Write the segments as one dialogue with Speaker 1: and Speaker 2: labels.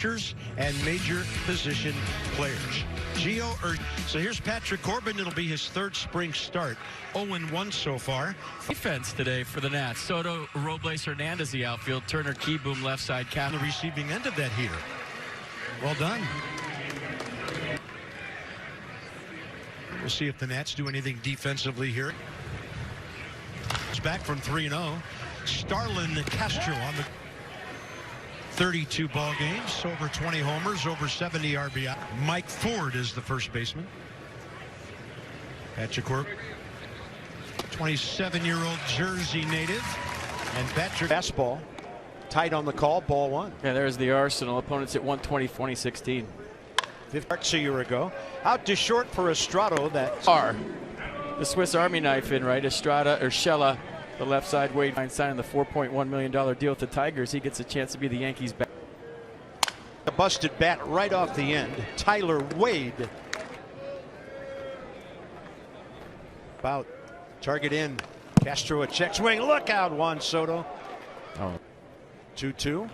Speaker 1: and major position players. So here's Patrick Corbin. It'll be his third spring start. 0-1 so far.
Speaker 2: Defense today for the Nats. Soto, Robles, Hernandez, the outfield. Turner, Keyboom, left side.
Speaker 1: On the receiving end of that heater. Well done. We'll see if the Nats do anything defensively here. It's back from 3-0. Starlin Castro on the 32 ball games, over 20 homers, over 70 RBI. Mike Ford is the first baseman. Patrick Corbin, 27-year-old Jersey native, and Patrick.
Speaker 3: Fastball, tight on the call, ball one.
Speaker 2: Yeah, there's the Arsenal. Opponents at 120, 2016.
Speaker 3: 50 starts a year ago. Out to short for Estrada. That
Speaker 2: the Swiss Army knife in right. Estrada or Shella. The left side, Wade signing the $4.1 million deal with the Tigers. He gets a chance to be the Yankees back.
Speaker 3: A busted bat right off the end. Tyler Wade. About target in. Castro a check swing. Look out, Juan Soto. 2-2.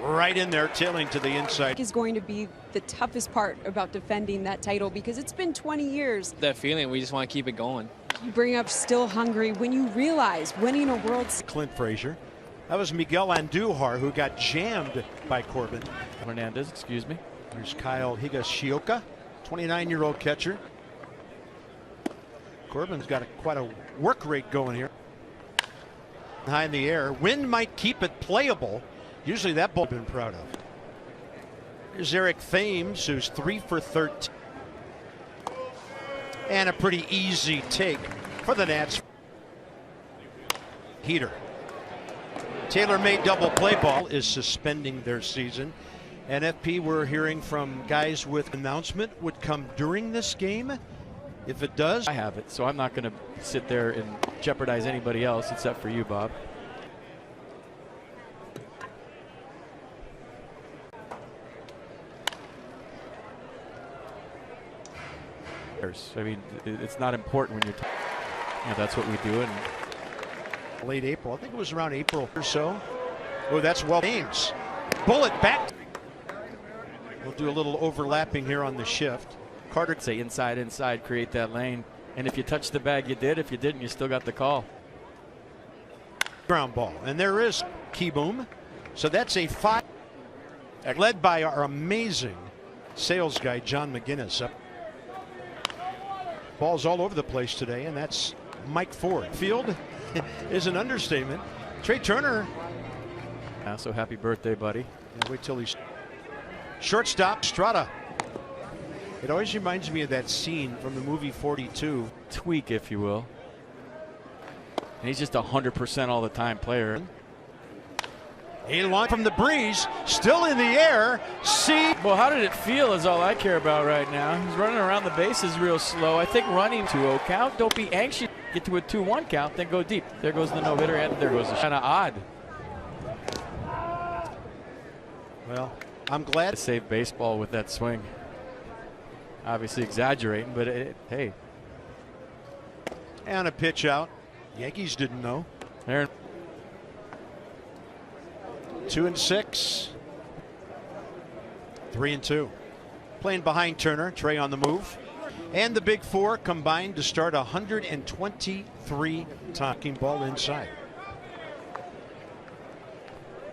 Speaker 3: Right in there, tailing to the inside.
Speaker 4: Is going to be the toughest part about defending that title because it's been 20 years.
Speaker 5: That feeling, we just want to keep it going.
Speaker 4: You bring up still hungry when you realize winning a World Series.
Speaker 3: Clint Frazier. That was Miguel Andujar who got jammed by Corbin.
Speaker 2: Hernandez, excuse me.
Speaker 3: Here's Kyle Higashioka, 29-year-old catcher. Corbin's got quite a work rate going here. High in the air. Wind might keep it playable. Usually that ball been proud of. Here's Eric Thames, who's 3 for 13. And a pretty easy take for the Nats. Heater. Taylor-made double play ball is suspending their season. NFP, we're hearing from guys with announcement would come during this game. If it does,
Speaker 2: I have it, so I'm not going to sit there and jeopardize anybody else except for you, Bob. I mean, it's not important when you're that's what we do. And
Speaker 3: late April, I think it was around April or so. Oh, that's well. James, bullet back. We'll do a little overlapping here on the shift. Carter,
Speaker 2: say inside, create that lane. And if you touch the bag, you did. If you didn't, you still got the call.
Speaker 3: Ground ball, and there is Keyboom. So that's a 5, led by our amazing sales guy John McGinnis. Balls all over the place today, and that's Mike Ford. Field is an understatement. Trey Turner.
Speaker 2: So happy birthday, buddy.
Speaker 3: Yeah, wait till he's shortstop. Strada. It always reminds me of that scene from the movie 42.
Speaker 2: Tweak, if you will. And he's just 100% all the time player.
Speaker 3: A launch from the breeze, still in the air.
Speaker 2: Well, how did it feel is all I care about right now. He's running around the bases real slow. I think running 2-0 count. Don't be anxious. Get to a 2-1 count, then go deep. There goes the no-hitter, and there goes the kind of odd.
Speaker 3: Well, I'm glad
Speaker 2: to save baseball with that swing. Obviously exaggerating, but hey.
Speaker 3: And a pitch out. Yankees didn't know.
Speaker 2: Aaron.
Speaker 3: 2-6. 3-2. Playing behind Turner. Trey on the move. And the big four combined to start 123 talking ball inside.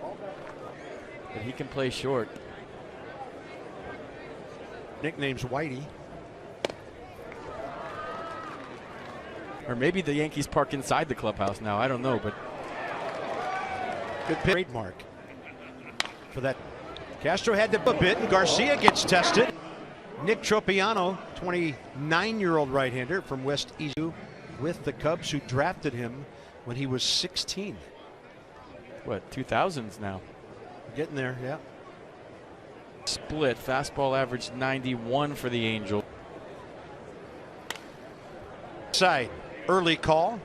Speaker 2: But he can play short.
Speaker 3: Nickname's Whitey.
Speaker 2: Or maybe the Yankees park inside the clubhouse now. I don't know, but
Speaker 3: good pitch. Trademark for that. Castro had to bit, and Garcia gets tested. Nick Tropiano, 29-year-old right-hander from West East with the Cubs, who drafted him when he was 16.
Speaker 2: What, 2000s now?
Speaker 3: Getting there, yeah.
Speaker 2: Split. Fastball averaged 91 for the Angels.
Speaker 3: Side. Early call.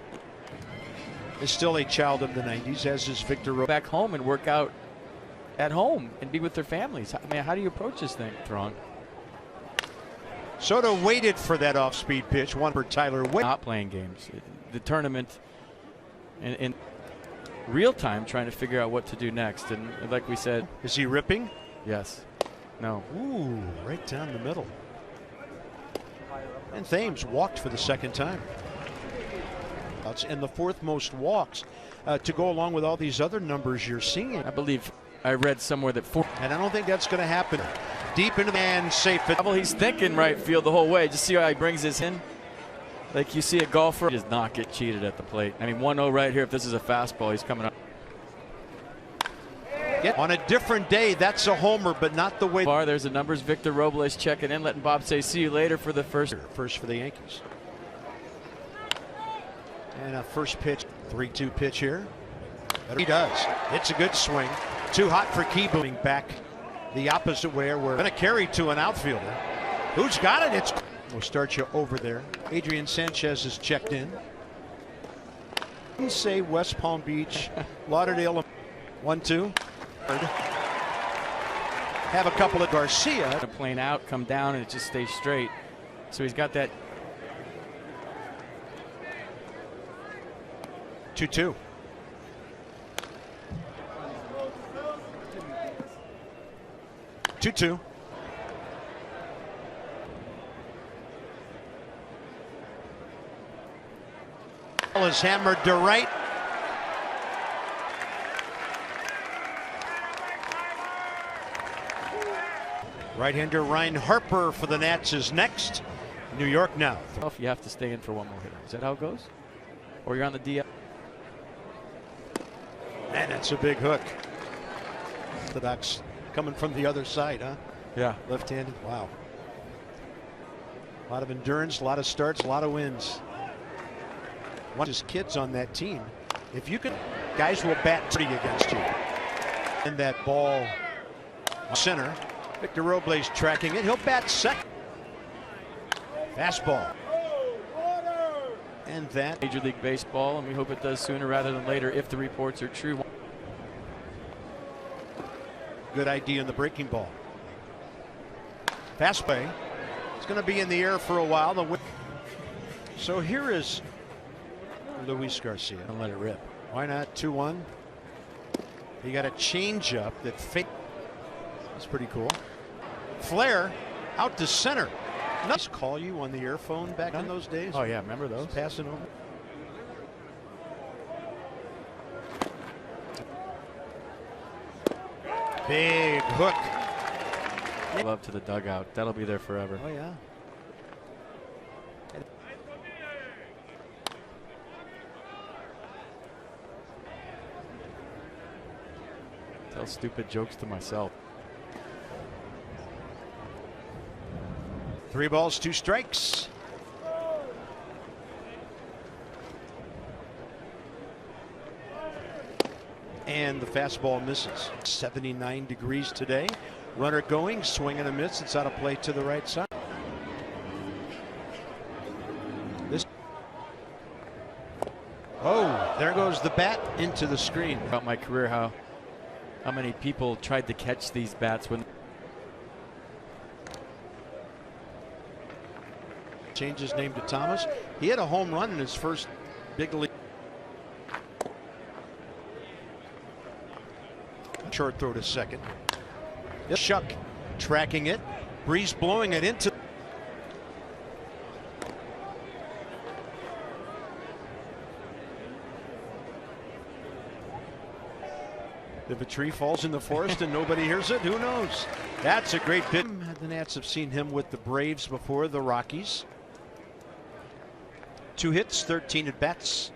Speaker 3: Is still a child of the 90s, as is Victor.
Speaker 2: Back home and work out at home and be with their families. I mean, how do you approach this thing, Throng?
Speaker 3: Soto waited for that off-speed pitch. One for Tyler Wade.
Speaker 2: Not playing games. The tournament in real time, trying to figure out what to do next. And like we said,
Speaker 3: is he ripping?
Speaker 2: Yes. No.
Speaker 3: Ooh, right down the middle. And Thames walked for the second time. And the fourth most walks to go along with all these other numbers you're seeing.
Speaker 2: I believe I read somewhere that
Speaker 3: And I don't think that's going to happen. Deep into the man, safe it.
Speaker 2: He's thinking right field the whole way. Just see how he brings this in. Like you see a golfer does not get cheated at the plate. I mean, 1-0 right here. If this is a fastball, he's coming up.
Speaker 3: On a different day, that's a homer, but not the way.
Speaker 2: There's the numbers. Victor Robles checking in, letting Bob say, see you later for the first.
Speaker 3: First for the Yankees. And a first pitch, 3-2 pitch here. He does. It's a good swing. Too hot for Keebooming back the opposite way. We're going to carry to an outfielder. Who's got it? We'll start you over there. Adrian Sanchez is checked in. Say West Palm Beach, Lauderdale. 1-2. Have a couple of Garcia.
Speaker 2: Plane out, come down, and it just stays straight. So he's got that.
Speaker 3: 2-2. Ball is hammered to right. Right-hander Ryan Harper for the Nats is next. New York now.
Speaker 2: You have to stay in for one more hitter. Is that how it goes? Or you're on the DL?
Speaker 3: Man, that's a big hook. Orthodox coming from the other side, huh?
Speaker 2: Yeah.
Speaker 3: Left-handed. Wow. A lot of endurance, a lot of starts, a lot of wins. One of his kids on that team. If you can, guys will bat pretty against you. And that ball center. Victor Robles tracking it. He'll bat second. Fastball. And that.
Speaker 2: Major League Baseball, and we hope it does sooner rather than later if the reports are true.
Speaker 3: Good idea in the breaking ball. Fastball. It's going to be in the air for a while. So here is Luis Garcia.
Speaker 2: And let it rip.
Speaker 3: Why not? 2-1. He got a changeup that faked. That's pretty cool. Flair out to center. Nice call you on the earphone back in those days.
Speaker 2: Oh yeah, remember those?
Speaker 3: Passing over. Big hook.
Speaker 2: Love to the dugout. That'll be there forever.
Speaker 3: Oh yeah.
Speaker 2: Tell stupid jokes to myself.
Speaker 3: 3 balls, 2 strikes. And the fastball misses. 79 degrees today. Runner going, swing and a miss. It's out of play to the right side. Oh, there goes the bat into the screen.
Speaker 2: About my career, how many people tried to catch these bats when.
Speaker 3: Changed his name to Thomas. He had a home run in his first big league. Short throw to second. Shuck tracking it. Breeze blowing it into. If a tree falls in the forest and nobody hears it, who knows? That's a great bit. The Nats have seen him with the Braves before, the Rockies. 2 hits, 13 at bats.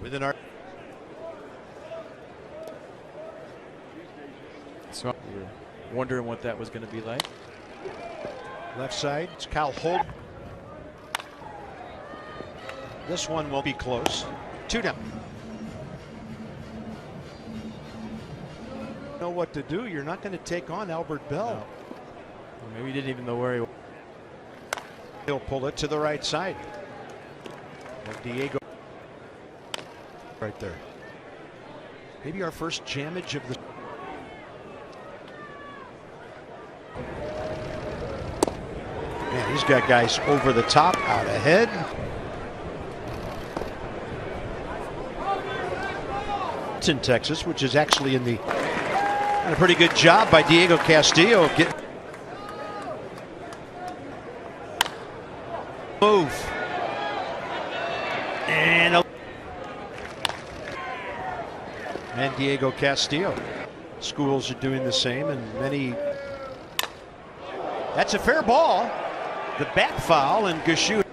Speaker 3: Within our.
Speaker 2: So you're wondering what that was going to be like.
Speaker 3: Left side, it's Cal Holt. This one will be close. 2 down. Know what to do. You're not going to take on Albert Bell.
Speaker 2: No. Well, maybe he didn't even know where he was.
Speaker 3: He'll pull it to the right side. Diego right there. Maybe our first jammage of the. Man, he's got guys over the top, out ahead. It's in Texas, which is actually in the And a pretty good job by Diego Castillo. Move. And Diego Castillo. Schools are doing the same, and many. That's a fair ball. The bat foul, and Gushue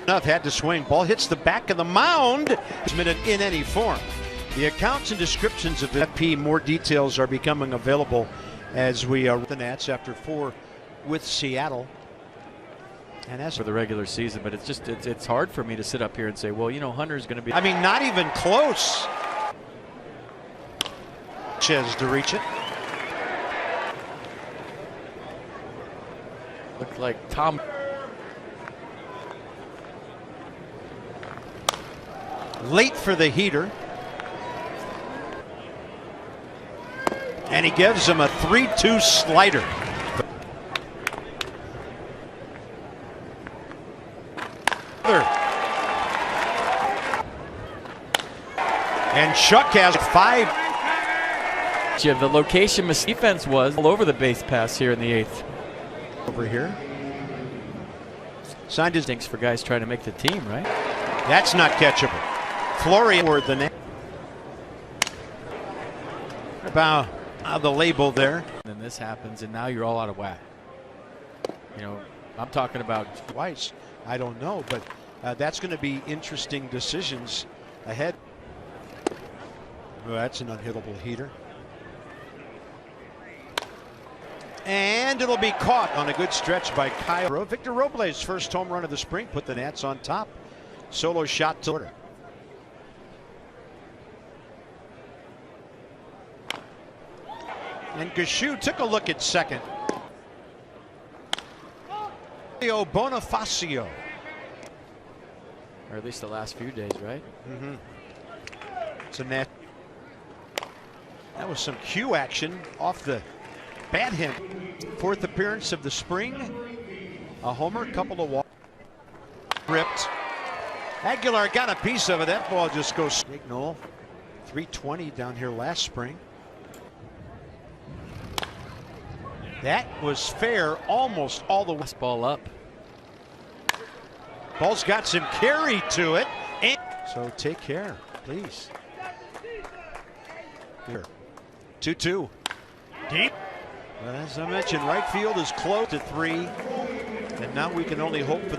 Speaker 3: had to swing. Ball hits the back of the mound. In any form. The accounts and descriptions of the FP, more details are becoming available as we are the Nats after 4 with Seattle. And as
Speaker 2: for the regular season, but it's hard for me to sit up here and say, well, you know, Hunter's going to be.
Speaker 3: I mean, not even close. Sanchez to reach it.
Speaker 2: Looked like Tom.
Speaker 3: Late for the heater. And he gives him a 3-2 slider. And Chuck has 5.
Speaker 2: The location defense was all over the base pass here in the 8th.
Speaker 3: Over here. Signed his
Speaker 2: stinks for guys trying to make the team, right?
Speaker 3: That's not catchable. Florian toward the net. About the label there.
Speaker 2: Then this happens, and now you're all out of whack. You know, I'm talking about
Speaker 3: twice. I don't know, but that's going to be interesting decisions ahead. Oh, that's an unhittable heater. And it'll be caught on a good stretch by Kyle. Victor Robles' first home run of the spring put the Nats on top. Solo shot to order. And Gushue took a look at second. Bonifacio.
Speaker 2: Or at least the last few days, right?
Speaker 3: Mm-hmm. It's a net. That was some cue action off the bat hit. 4th appearance of the spring. A homer, couple of walks. Ripped. Aguilar got a piece of it. That ball just goes. Big Noel. 320 down here last spring. That was fair almost all the way.
Speaker 2: Ball up.
Speaker 3: Ball's got some carry to it. And so take care, please. Here. 2-2. Deep. But as I mentioned, right field is close to 3. And now we can only hope for